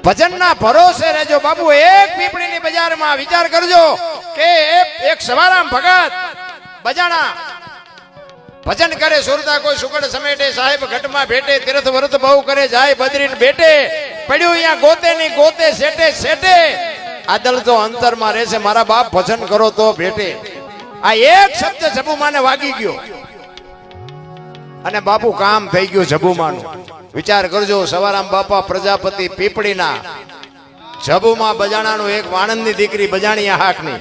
ભજનના ભરોસે રહેજો બાપુ। એક પીપળીની બજારમાં વિચાર કરજો કે એક સવારામ ભગત બજાણા ભજન કરે સુરતા કોઈ સુકડ સમેટે સાહેબ ઘટમાં ભેટે તીર્થ વ્રત બહુ કરે જાય બદરીને બેટે પડ્યું અહીંયા ગોતે ની ગોતે સેટે સેટે આદલ તો અંતરમાં રહેશે મારા બાપ ભજન કરો તો ભેટે। આ એક શબ્દ જબુમાને વાગી ગયો અને બાપુ કામ થઈ ગયું જબુમાનું। વિચાર કરજો સવારામ બાપા પ્રજાપતિ પીપળીના જબુમાં બજાણાનું એક વાણંદની દીકરી બજાણિયા હાકની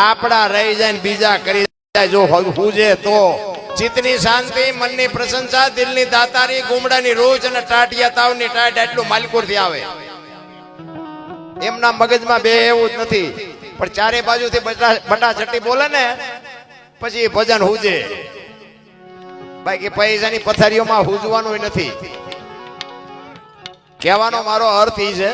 આપડા રહી જાય ને બીજા કરી જાય જો હુજે તો ચિત્તની શાંતિ મનની પ્રશંસા દિલની દાતારી ગુમડાની રોજ અને ટાટિયા તાવની ટાટ એટલું માલકોરથી આવે। એમના મગજમાં બે એવું જ નથી પણ ચારે બાજુથી બટા ચટ્ટી બોલે ને પછી ભજન હુજે। બાકી પૈસાની પથારીઓમાં હુજવાનું નથી। કહેવાનો મારો અર્થ એ છે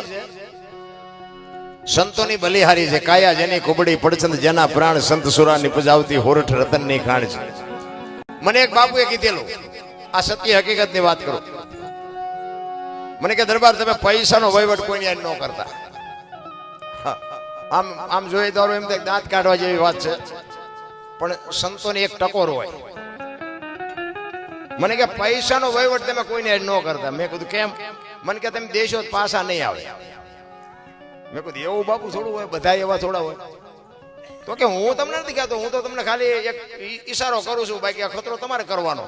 સંતોની બલિહારી છે કાયા જેની કુબડી પડછંદ જેના પ્રાણ સંત સુરા નિપજાવતી હોરઠ રતનની ખાણ છે। મને એક બાપુએ કીધેલું આ સત્ય હકીકતની વાત કરું। મને કે દરબાર તમે પૈસાનો વહીવટ કોઈની ન કરતા। આમ આમ જોઈએ તો એમ દાંત કાઢવા જેવી વાત છે પણ સંતોની એક ટકોર હોય। મને કે પૈસાનો વહીવટ તમે કોઈને ન કરતા। મેં કીધું કેમ? મને કે તમે દેશો પાછા નહીં આવે। મેં કીધું એવું બાપુ થોડું હોય બધા એવા થોડા હોય? તો કે હું તમને નથી કહેતો હું તો તમને ખાલી એક ઈશારો કરું છું બાકી આ ખતરો તમારે કરવાનો।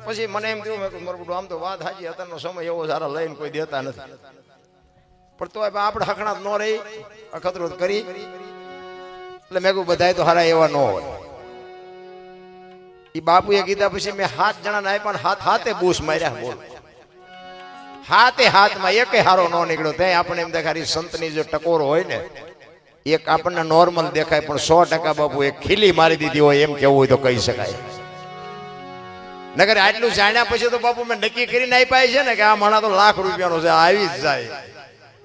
પછી મને એમ થયું મેં કીધું આમ તો વાત હાજી અત્યારનો સમય એવો સારા લઈને કોઈ દેતા નથી પણ તો આપણે હકણાત ન રહી અખતરો કરી એટલે મેં કહ્યું બધા તો હારા એવા ન હોય। એ બાપુએ કીધા પછી મેં 7 જણાને આપ્યા હાથ હાથે બૂસ માર્યા। બોલ હાથે હાથમાં એકે હારો ન નીકળ્યો। ત્યાં આપણે એમ દેખાય સંતની જો ટકોર હોય ને એક આપણને નોર્મલ દેખાય પણ 100% બાપુ એક ખીલી મારી દીધી હોય એમ કેવું હોય તો કહી શકાય। નગર આટલું જાણ્યા પછી તો બાપુ મેં નક્કી કરીને આપ્યા છે ને કે આ માણા તો લાખ રૂપિયાનો છે આવી જ જાય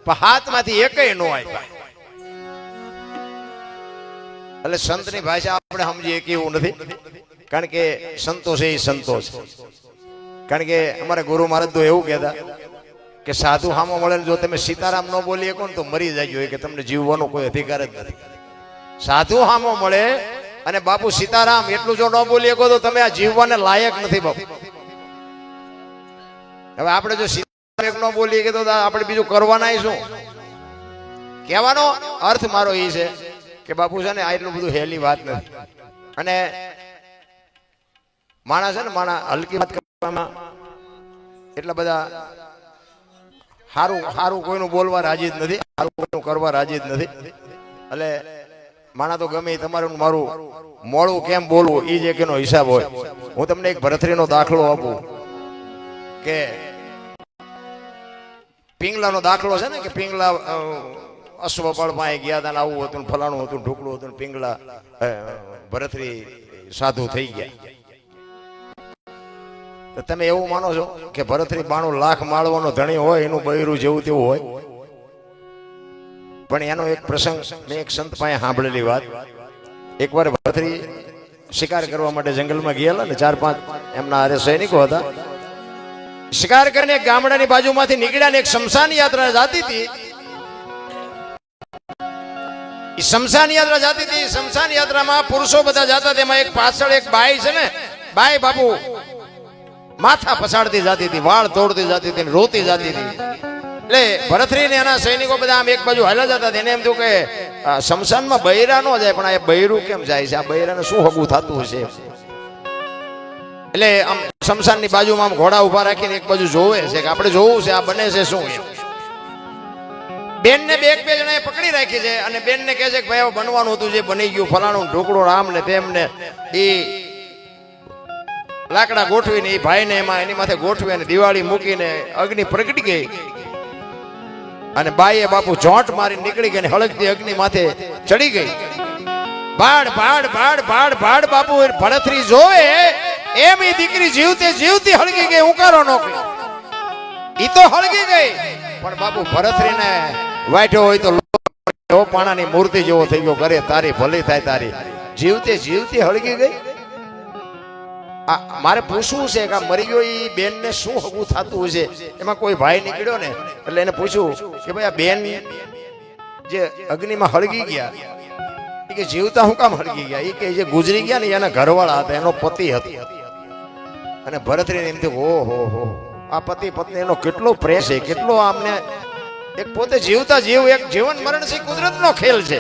પણ હાથમાંથી એકેય ન આપ્યા। એટલે સંતની ભાષા આપણે સમજીએ કે એવું નથી કારણ કે સંતો છે એ સંતો છે। કારણ કે અમારા ગુરુ મહારાજ તો એવું કહેતા કે સાધુ હામો મળે જો તમે સીતારામ ન બોલી શકો ને તો મરી જાય કે તમને જીવવાનો કોઈ અધિકાર જ નથી। સાધુ હામો મળે અને બાપુ સીતારામ એટલું જો ન બોલી શકો તો તમે આ જીવવાને લાયક નથી બાપુ। હવે આપણે જો સીતારામ ન બોલીએ કે તો આપણે બીજું કરવાના શું? કહેવાનો અર્થ મારો એ છે કે બાપુ છે ને આ એટલું બધું હેલી વાત નથી અને માણસ છે ને માણસ હલકી વાત કરવામાં એટલા બધા સારું કોઈનું બોલવા રાજી જ નથી સારું કોઈનું કરવા રાજી જ નથી। એટલે માણા તો ગમે તમારું મારું મોડું કેમ બોલવું એ જ એનો હિસાબ હોય। હું તમને એક ભરથરીનો દાખલો આપું કે પિંગલાનો દાખલો છે ને કે પિંગલા અશ્વપળ પાસે ગયા હતા આવું હતું ફલાણું હતું ઢોકળું હતું પિંગલા ભરથરી સાધુ થઈ ગયા। તો તમે એવું માનો છો કે ભરથરી 92 લાખ માળવાનો ધણી હોય એનું બૈરું જેવું તેવું હોય? પણ એનો એક પ્રસંગ મેં એક સંત પાસે સાંભળેલી વાત। એકવાર ભરથરી શિકાર કરવા માટે જંગલમાં ગયેલા ને 4-5 એમના હારે સૈનિકો હતા। શિકાર કરીને એક ગામડાની બાજુમાંથી નીકળ્યા ને એક શમશાન યાત્રા જતી હતી। શમશાન યાત્રા જતી હતી। શમશાન યાત્રામાં પુરુષો બધા જતા તેમાં એક પાછળ એક બાઈ છે ને બાઈ બાપુ માથા પછાડતી જતી હતી વાળ તોડતી જતી હતી રોતી જતી હતી। એટલે ભરથરી ને એના સૈનિકો બધા આમ એક બાજુ હાલ્યા જતા એને એમ થયું કે શમશાનમાં બૈરા ન જાય પણ આ બૈરું કેમ જાય છે? આ બૈરાને શું હગું થતું હશે? એટલે આમ શમશાનની બાજુમાં આમ ઘોડા ઉભા રાખીને એક બાજુ જોવે છે કે આપણે જોવું છે આ બને છે શું? બેન ને બે જણાએ પકડી રાખી છે અને બેન ને કહે છે કે ભાઈ બનવાનું હતું જે બની ગયું ફલાણું ઢોકળું આમ ને તેમ ને એ લાકડા ગોઠવીને એ ભાઈને એમાં એની માથે ગોઠવી અને દિવાળી મૂકીને અગ્નિ પ્રગટી ગઈ અને બાઈએ બાપુ જોંટ મારી નીકળી ગઈ હળગતી અગ્નિ માથે ચડી ગઈ। ભાડ ભાડ ભાડ ભાડ ભાડ બાપુ ભરથરી જોવે એમ એ દીકરી જીવતી હળગી ગઈ ઉકારો નો ઈ તો હળગી ગઈ પણ બાપુ ભરથરીને વાઠ્યો હોય તો પાણાની મૂર્તિ જેવો થઈ ગયો કરે તારી ભલી થાય તારી જીવતી હળગી ગઈ। મારે પૂછવું છે કે આ મરી ગયો એ બેન ને શું હગું થતું હશે. એમાં કોઈ ભાઈ નીકળ્યો ને એટલે એને પૂછ્યું કે ભાઈ આ બેન જે અગ્નિમાં હળગી ગયા એ કે જીવતા હું કામ હળગી ગયા. એ કે જે ગુજરી ગયા ને એના ઘરવાળા હતા, એનો પતિ હતો. અને ભરતરીને એમ થયું ઓહો હો આ પતિ પત્ની એનો કેટલો પ્રેમ છે, કેટલો આમને એક પોતે જીવતા જીવ એક જીવન મરણ છે કુદરતનો ખેલ છે,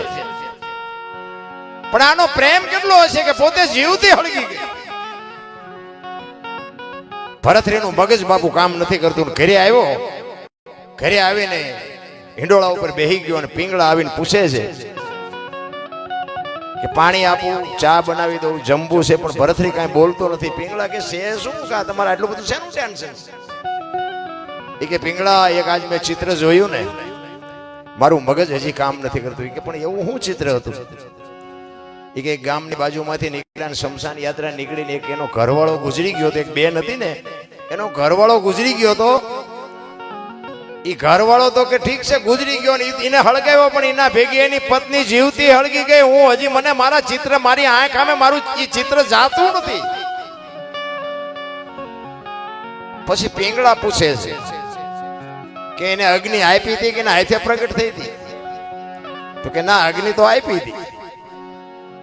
પણ આનો પ્રેમ કેટલો હશે કે પોતે જીવતી હળગી ગઈ. ભરતરીનું મગજ બાપુ કામ નથી કરતું. ઘરે આવ્યો, ઘરે આવીને હિંડોળા ઉપર બેહી ગયો અને પિંગળા આવીને પૂછે છે કે પાણી આપું, ચા બનાવી દઉં, જમવું છે. પણ ભરતરી કાંઈ બોલતો નથી. પિંગળા કે છે શું કા તમારે આટલું બધું શેનું ટેન્શન? એ કે પિંગળા એક આજ મેં ચિત્ર જોયું ને મારું મગજ હજી કામ નથી કરતું. એ કે પણ એવું શું ચિત્ર હતું? એ કે ગામની બાજુમાંથી નીકળ્યા શમશાન યાત્રા નીકળીને એક એનો ઘરવાળો ગુજરી ગયો હતો. એક બેન હતી ને એનો ઘરવાળો ગુજરી ગયો હતો. એ ઘરવાળો તો કે ઠીક છે ગુજરી ગયો ને એને હળગાવ્યો, પણ એના ભેગી એની પત્ની જીવતી હળગી ગઈ. હું હજી મને મારા ચિત્ર મારી આંખ સામે મારું એ ચિત્ર જાતું નથી. પછી પિંગળા પૂછે છે કે એને અગ્નિ આપી હતી કે હાથે પ્રગટ થઈ હતી? તો કે ના અગ્નિ તો આપી હતી.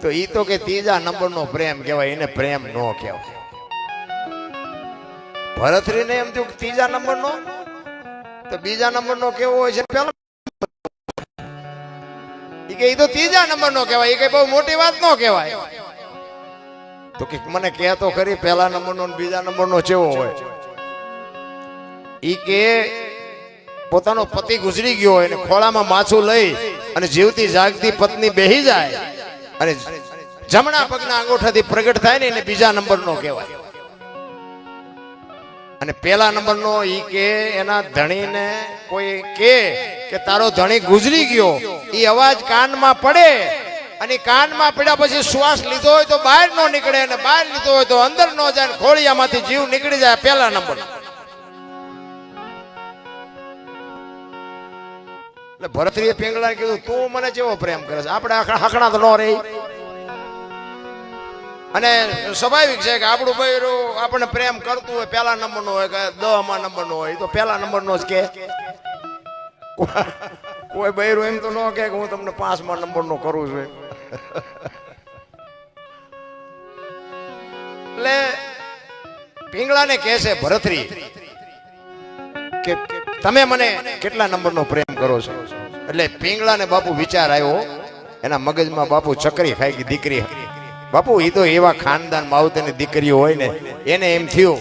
તો ઈ તો કે ત્રીજા નંબરનો પ્રેમ કહેવાય, એને પ્રેમ નો કહેવાય. ભરતરીને એમ થયું ત્રીજા નંબરનો, તો બીજા નંબરનો કેવો હોય છે? પેલો ઈ કે ઈ તો ત્રીજા નંબરનો કહેવાય. ઈ કે બહુ મોટી વાત નો કહેવાય. તો કે મને કહે તો ખરી પહેલા નંબરનો ને બીજા નંબરનો કેવો હોય? ઈ કે પોતાનો પતિ ગુજરી ગયો હોય ને ખોળામાં માછું લઈ અને જીવતી જાગતી પત્ની બેહી જાય અને જમણા પગના અંગૂઠાથી પ્રગટ થાય ને એને બીજા નંબરનો કહેવાય. અને પહેલા નંબરનો ઈ કે એના ધણીને કોઈ કે તારો ધણી ગુજરી ગયો, ઈ અવાજ કાનમાં પડે અને કાનમાં પડ્યા પછી શ્વાસ લીધો હોય તો બહાર નો નીકળે અને બહાર લીધો હોય તો અંદર નો જાય, ખોળિયામાંથી જીવ નીકળી જાય. પહેલા નંબર. એટલે ભરતરીએ પિંગળાને કીધું તું મને કેવો પ્રેમ કરે છે? આપણે હકણા તો ન રહી. અને સ્વાભાવિક છે કે આપણું બૈરું આપણને પ્રેમ કરતું હોય પહેલા નંબરનો હોય કે 10મા નંબરનો હોય, તો પહેલા નંબરનો જ કે. કોઈ બૈરું એમ તો ન કે હું તમને 5મા નંબરનો કરું છું. એટલે પિંગળાને કહે છે ભરતરી કે તમે મને કેટલા નંબરનો પ્રેમ કરો છો? એટલે પિંગળાને બાપુ વિચાર આવ્યો, એના મગજમાં બાપુ ચકરી ખાઈ ગઈ. દીકરી બાપુ એ તો એવા ખાનદાન માવતરની દીકરીઓ હોય ને એને એમ થયું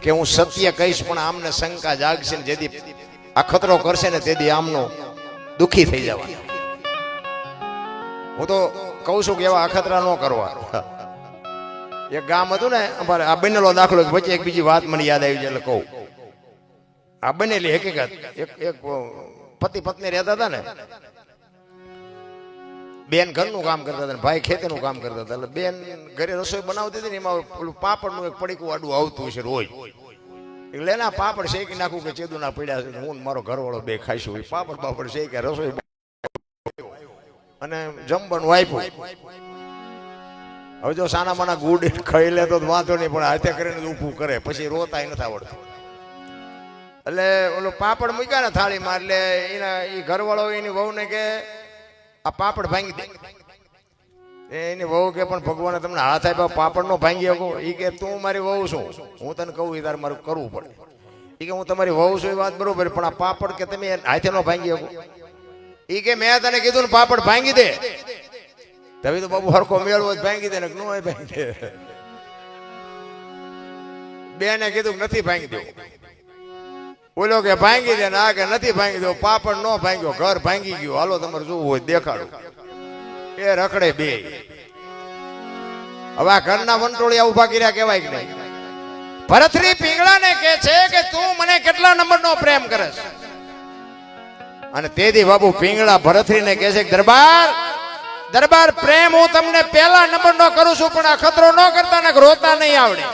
કે હું સત્ય કહીશ પણ આમને શંકા જાગશે ને જેથી આ ખતરો કરશે ને તેથી આમનો દુખી થઈ જવા. હું તો કહું છું કે એવા અખતરા ન કરવા. એક ગામ હતું ને અમારે, આ બનેલો દાખલો વચ્ચે એક બીજી વાત મને યાદ આવી છે એટલે કહું. આ બનેલી હકીકત, એક પતિ પત્ની રહેતા હતા ને, બેન ઘરનું કામ કરતા હતા, ભાઈ ખેતીનું કામ કરતા હતા. એટલે બેન ઘરે રસોઈ બનાવતી હતી ને એમાં પેલું પાપડનું એક પડીકું આડું આવતું હશે રોજ. એટલે એના પાપડ શેકી નાખું કે ચેદુના પડ્યા છે, હું મારો ઘરવાળો બે ખાઈશું. પાપડ પાપડ શેક્યા, રસોઈ અને જમવાનું આપ્યું. હવે જો સાના માના ગુડ ખાઈ લે તો વાંધો નહીં, પણ હાથે કરીને ઊભું કરે પછી રોતાય નથી આવડતું. એટલે ઓલો પાપડ મૂક્યા ને થાળીમાં, એટલે એના એ ઘરવાળો એની વહુને કે આ પાપડ ભાંગી દે. એની વહુ કે પણ ભગવાને તમને હાથ આપ્યા પાપડ નો ભાંગી શકો? એ કે તું મારી વહુ છું, હું તને કહું એ તારે મારું કરવું પડે. એ કે હું તમારી વહુ છું એ વાત બરોબર, પણ આ પાપડ કે તમે હાથે નો ભાંગી શકો? એ કે મેં તને કીધું ને પાપડ ભાંગી દે, તમે તો બાબુ હરખો મેળવો જ ભાંગી દે ને નો ભાંગી દે. બેને કીધું નથી ભાંગી દેવું. બોલો કે ભાંગી દે ને આ કે નથી ભાંગી દો. પાપડ નો ભાંગ્યો, ઘર ભાંગી ગયું. હાલો તમારે જોવું હોય દેખાડો. એ રખડે બે. હવે આ ઘરના વંટોળિયા ઉભા કર્યા કહેવાય કે નહીં? ભરતરી પિંગળાને કહે છે કે તું મને કેટલા નંબરનો પ્રેમ કરે છે? અને તેથી બાબુ પિંગળા ભરતરીને કહે છે દરબાર પ્રેમ હું તમને પહેલા નંબરનો કરું છું, પણ આ ખતરો ન કરતા ને રોતા નહીં આવડે.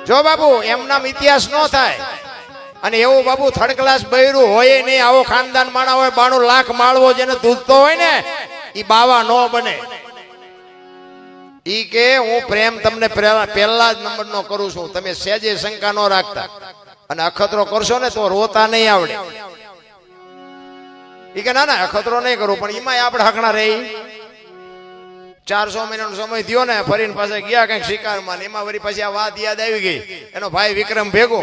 જો બાબુ એમના ઇતિહાસ ન થાય અને એવું બાબુ થર્ડ ક્લાસ બૈરું હોય નહીં, આવો ખાનદાન માણા હોય 92 લાખ માળવો જેને દૂધતો હોય ને એ બાવા નો બને. ઈ કે હું પ્રેમ તમને પહેલા જ નંબર નો કરું છું, તમે સહેજે શંકા ન રાખતા, અને અખતરો કરશો ને તો રોતા નહીં આવડે. ઈ કે ના ના અખતરો નહીં કરું, પણ એમાં આપણે હકણા રહી. 400 મહિનાનો સમય થયો ને, ફરીને પાસે ગયા કઈક શિકારમાં, એમાં વળી પછી આ વાત યાદ આવી ગઈ. એનો ભાઈ વિક્રમ ભેગો,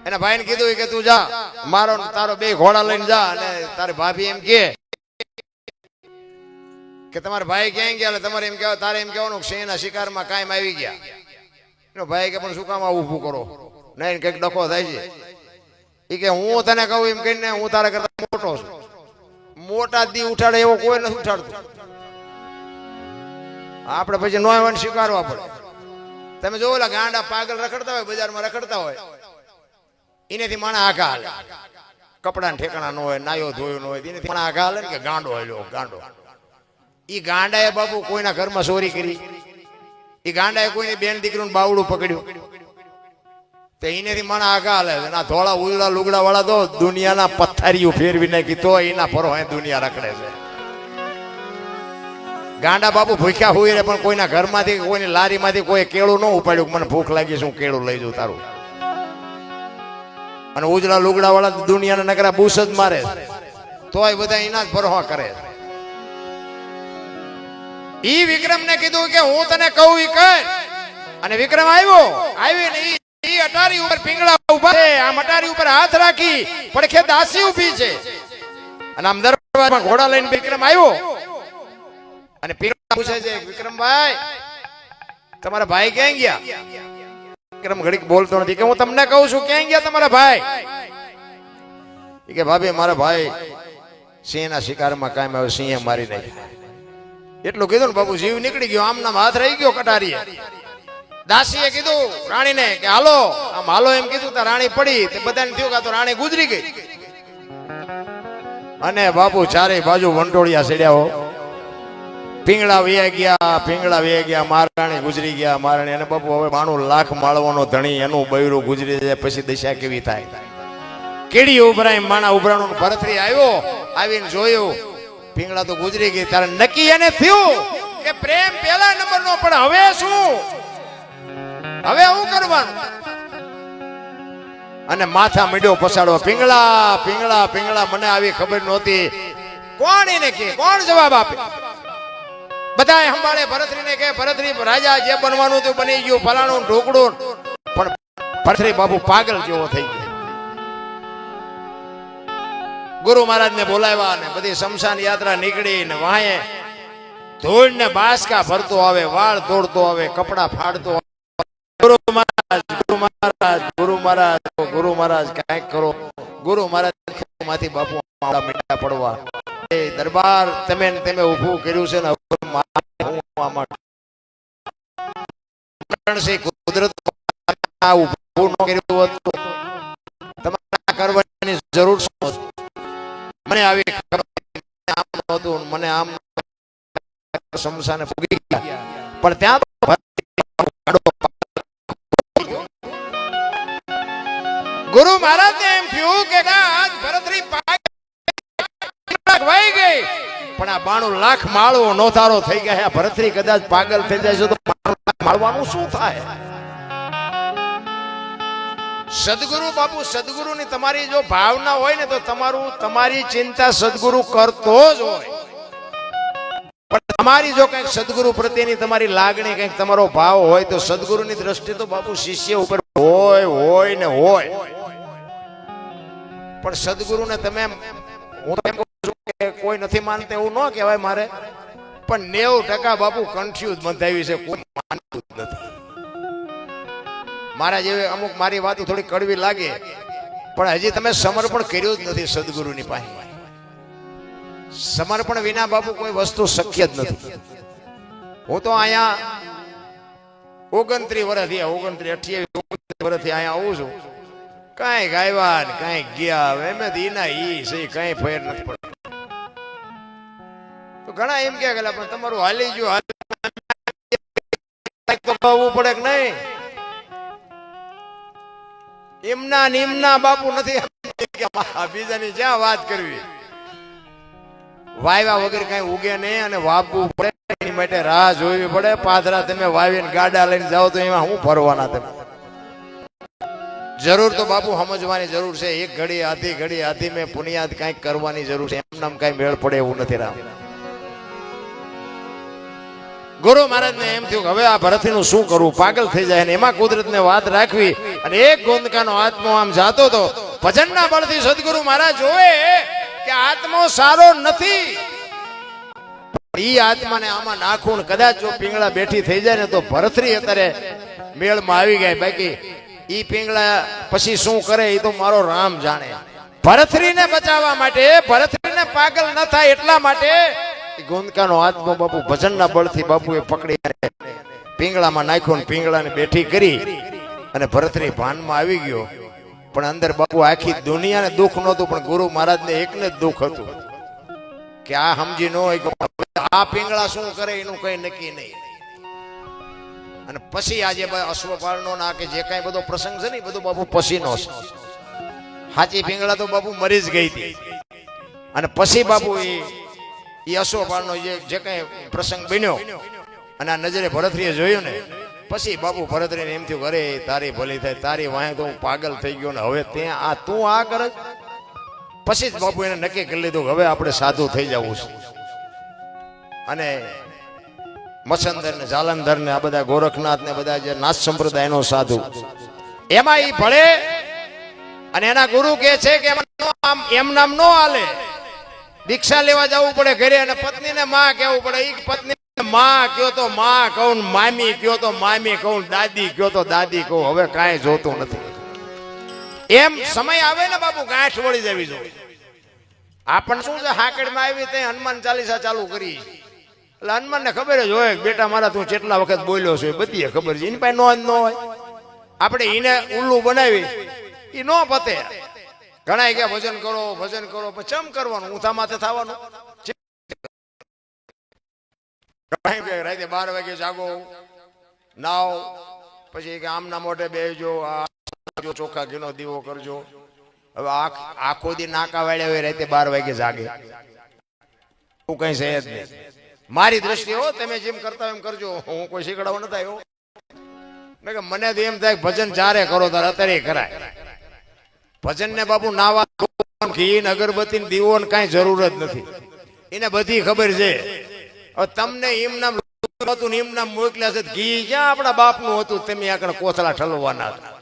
એના ભાઈને કીધું કે તું જા, મારો તારો 2 ઘોડા લઈને જા, અને તારી ભાભી એમ કે તમારા ભાઈ ક્યાં ગયા, તમારે એમ કહેવાય, તારે એમ કહેવાનું સિંહના શિકારમાં કાયમ આવી ગયા. એનો ભાઈ કે પણ શું કામ આવું ઊભું કરો, નહીં કઈક ડખો થાય છે. એ કે હું તને કહું એમ કહીને હું તારા કરતા મોટો છું, મોટા દી ઉઠાડે એવો કોઈ નથી ઉઠાડતું. આપણે પછી નોયવન સ્વીકારવા પડે. તમે જોવો લા ગાંડા પાગલ રખડતા હોય, બજારમાં રખડતા હોય, એનેથી માણા આઘા હાલે, કપડાને ઠેકાણા ન હોય, નાયો ધોયો ન હોય, એનેથી માણા આઘા હાલે ને કે ગાંડો હાલ્યો ગાંડો. ઈ ગાંડાએ બાપુ કોઈના ઘરમાં ચોરી કરી, ઈ ગાંડાએ કોઈની બેન દીકરીનું બાવડું પકડ્યું, તો એનેથી માણા આઘા હાલે. ના ધોળા ઉજળા લુગડા વાળા તો દુનિયાના પથ્થારીઓ ફેરવી નાખી તો એના ફરો દુનિયા રખડે છે. ગાંડા બાપુ ભૂખ્યા હોય પણ કોઈના ઘરમાંથી કોઈની લારીમાંથી કોઈ કેળું ન ઉપાડ્યું, મને ભૂખ લાગી છે હું કેળું લઈ જાઉં તારું. અને ઉજળા લુગડા વાળા દુનિયાના નકરા બૂસ જ મારે, તોય બધા એના જ ભરવા કરે. ઈ વિક્રમ ને કીધું કે હું તને કહું ઈ કર, અને વિક્રમ આવીને ઈ અટારી ઉપર પિંગળા ઉભા છે, આમ અટારી ઉપર હાથ રાખી પડખે દાસી ઊભી છે, અને આમ દરવાજામાં ઘોડા લઈને વિક્રમ આવ્યો, અને પિંગળા પૂછે છે વિક્રમભાઈ તમારા ભાઈ ક્યાં ગયા? વિક્રમ ઘડીક બોલતો નથી કે હું તમને કહું છું ક્યાં ગયા તમારા ભાઈ? કે ભાભી મારા ભાઈ સિંહના શિકારમાં કાયમ આવે, સિંહે મારી નાખ્યા. એટલું કીધું ને બાપુ જીવ નીકળી ગયો, આમ નામ હાથ રહી ગયો કટારીએ. દાસીએ કીધું રાણીને કે હાલો, આમ હાલો એમ કીધું તો રાણી પડી, તે બધાને થયું કે તો રાણી ગુજરી ગઈ. અને બાપુ ચારે બાજુ વંટોળિયા સડ્યા હો, પિંગળા વયા ગયા, મહારાણી ગુજરી ગયા, મહારાણી. અને બાપુ હવે 92 લાખ માળવાનો ધણી, એનું બૈરું ગુજરી જાય પછી દશા કેવી થાય? કેડી ઉભરાય માણા ઉભરાણું ભરતરી આવ્યો, આવીને જોયું પિંગળા તો ગુજરી ગઈ. ત્યારે નક્કી એને થયું કે પ્રેમ પહેલા નંબર નો, પણ હવે શું, હવે હું કરવાનું? અને માથા મીડ્યો પસાડો, પિંગળા પિંગળા પિંગળા, મને આવી ખબર નહોતી. કોણ એને કે, કોણ જવાબ આપે? બધા સંભાળે ભરતરીને કે ભરતરી રાજા જે બનવાનું હતું બની ગયું, ફલાણું ઢોકળું. પણ ભરતરી બાપુ પાગલ જેવો થઈ ગયો. ગુરુ મહારાજ ને બોલાવ્યા, અને બધી શમશાન યાત્રા નીકળી, ને વાહે ધૂળ ને બાસકા ભરતો આવે, વાળ તોડતો આવે, કપડા ફાડતો આવે. ગુરુ મહારાજ ગુરુ મહારાજ ગુરુ મહારાજ ગુરુ મહારાજ કાંઈક કરો. ગુરુ મહારાજ માંથી બાપુ મીઠા પડવા, એ દરબાર તમે ઊભું કર્યું છે ને, કુદરત ઊભું ન કર્યું હતું, તમારે કરવાની જરૂર શું? મને આવી ખબર આમ નહોતું, મને આમ શમશાને પૂગી ગયા. પણ ત્યાં ગુરુ મહારાજ ને એમ થયું કે ભરતરી વાઈ ગઈ, પણ આ 92 લાખ માળો નોધારો થઈ ગયા. ભરતરી કદાચ પાગલ થઈ જાય છે તો 92 લાખ માળવાનું શું થાય? સદગુરુ બાપુ, સદગુરુની તમારી જો ભાવના હોય ને તો તમારી ચિંતા સદગુરુ કરતો જ હોય. પણ તમારી જો કંઈક સદગુરુ પ્રત્યેની તમારી લાગણી, કંઈક તમારો ભાવ હોય તો સદગુરુની દ્રષ્ટિ તો બાપુ શિષ્ય ઉપર હોય ને હોય. પણ સદગુરુને તમે, હું એમ કહું છું કે કોઈ નથી માનતા એવું ન કહેવાય મારે, પણ 90% બાપુ કન્ફ્યુઝ બંધાવી છે, કોઈ માનતું જ નથી. મારા જેવી અમુક મારી વાતો થોડી કડવી લાગે, પણ હજી તમે સમર્પણ કર્યું જ નથી સદગુરુની પાસે. સમર્પણ વિના બાપુ કોઈ વસ્તુ શક્ય જ નથી. હું તો અહીંયા 29 વર્ષથી 28 વર્ષથી અહીંયા આવું છું, કાંઈ ગાયવા ને કાંઈ ગયા, એમ એના ઈ સહી કાંઈ ફેર નથી પડતો. તો ઘણા એમ કે પણ તમારું હાલી ગયું પડે કે નહીં? એમના નિમના બાપુ નથી, બીજાની જ્યાં વાત કરવી. વાયવા વગર કઈ ઉગે નહીં, અને વાપવું પડે. એની માટે રાહ જોવી પડે. પાદરા તમે વાવીને ગાડા લઈને જાઓ તો એમાં હું ફરવાના તમે? જરૂર તો બાપુ સમજવાની જરૂર છે. એક ઘડી આધી મેં પુનિયાદ કઈક કરવાની જરૂર છે. એમ નામ કઈ મેળ પડે એવું નથી. રામ ગુરુ મહારાજ ને એમ થયું હવે આ ભરતનું શું કરવું, પાગલ થઈ જાય. એમાં કુદરત ને વાત રાખવી અને એક ગોંદકાનો આત્મો આમ જાતો તો ભજનના બળથી સદગુરુ મહારાજ જોવે કે આત્મો સારો નથી. ઈ આત્માને આમાં નાખું કદાચ જો પિંગળા બેઠી થઈ જાય ને તો ભરતરી અત્યારે મેળમાં આવી ગયા. બાકી ઈ પિંગળા પછી શું કરે એ તો મારો રામ જાણે. ભરતરીને બચાવવા માટે, ભરતરીને પાગલ ન થાય એટલા માટે ગોંદકાનો આત્મો બાપુ ભજનના બળથી બાપુએ પકડી પિંગળામાં નાખ્યો ને પિંગળાને બેઠી કરી અને ભરતરી ભાનમાં આવી ગયો. પણ અંદર બાપુ આખી દુનિયાને દુઃખ નહોતું, પણ ગુરુ મહારાજને એકને જ દુઃખ હતું કે આ સમજી ન હોય આ પિંગળા શું કરે એનું કઈ નક્કી નહીં. અને પછી આજે અશ્વપાળનો ના કે જે કઈ બધો પ્રસંગ છે ને બધું બાપુ પછીનો છે. સાચી પિંગળા તો બાપુ મરી જ ગઈ હતી. અને પછી બાપુ એ અશ્વપાળનો જે કઈ પ્રસંગ બન્યો અને આ નજરે ભરતરીએ જોયું ને પછી બાપુ ભરતરીને એમ થયું અરે તારી ભલી થાય, તારી વાંહે તો હું પાગલ થઈ ગયો ને હવે ત્યાં આ તું આ કરે. પછી જ બાપુ એને નક્કી કરી લીધું હવે આપણે સાધુ થઈ જવું છે. અને મચ્છંદર ને જાલંધર ને આ બધા ગોરખનાથ ને બધા જે નાથ સંપ્રદાયનો સાધુ એમાં ઈ ભળે અને એના ગુરુ કહે છે કે એમ નામ નો હાલે, દીક્ષા લેવા જવું પડે ઘરે અને પત્નીને માં કહેવું પડે. ઈ પત્ની માં કયો તો માં કહું, મામી કયો તો મામી કહું, દાદી કયો તો દાદી કહું. હવે કાંઈ જોતું નથી. એમ સમય આવે ને બાપુ ગાંઠ વળી જવી જોઈએ. આપણને શું છે હાકડમાં આવી ત્યાં હનુમાન ચાલીસા ચાલુ કરી એટલે હનુમાનને ખબર જ હોય બેટા મારા તું કેટલા વખત બોલ્યો છો, બધી ખબર છે. એની પાસે નો ન હોય. આપણે એને ઉલ્લું બનાવી એ નો પતે. ઘણા કે ભજન કરો ભજન કરો, પછી ચમ કરવાનું ઊંધા માથે થવાનું. રાતે 12 વાગે જાગો, નાવ, પછી કે આમના મોઢે બેસજો, ચોખા ઘીનો દીવો કરજો. હવે આખો દી નાકા વાળ્યા હોય રાતે 12 વાગે જાગે હું કઈ છે જ નહીં. મારી દ્રષ્ટિએ હો, તમે જેમ કરતા એમ કરજો, હું કોઈ શીખડાવો નથી આવ્યો. મેં કે મને તો એમ થાય ભજન જ્યારે કરો ત્યારે અત્યારે કરાય. ભજન ને બાપુ નાવા ઘી ને અગરબત્તી ને દીવો ને કઈ જરૂર જ નથી. એને બધી ખબર છે. હવે તમને એમ નામ હતું ને એમ નામ મોકલ્યા છે. ઘી ક્યાં આપણા બાપ નું હતું, તમે આગળ કોથળા ઠલવાના હતા.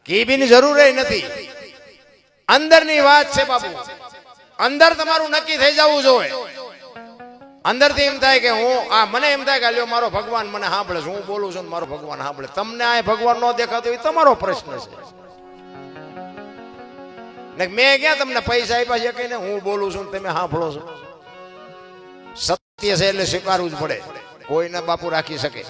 ઘી બી ની જરૂર નથી. અંદર ની વાત છે બાપુ. અંદર તમારું નક્કી થઈ જવું જોઈએ. અંદર થી એમ થાય કે હું આ મને એમ થાય કે લ્યો મારો ભગવાન મને સાંભળે છે, હું બોલું છું મારો ભગવાન સાંભળે. તમને આ ભગવાન નો દેખાતો એ તમારો પ્રશ્ન છે. મેં ક્યાં તમને પૈસા આપ્યા છે કઈ ને હું બોલું છું તમે સાંભળો છો. સત્ય છે એટલે સ્વીકારવું જ પડે. કોઈને બાપુ રાખી શકે.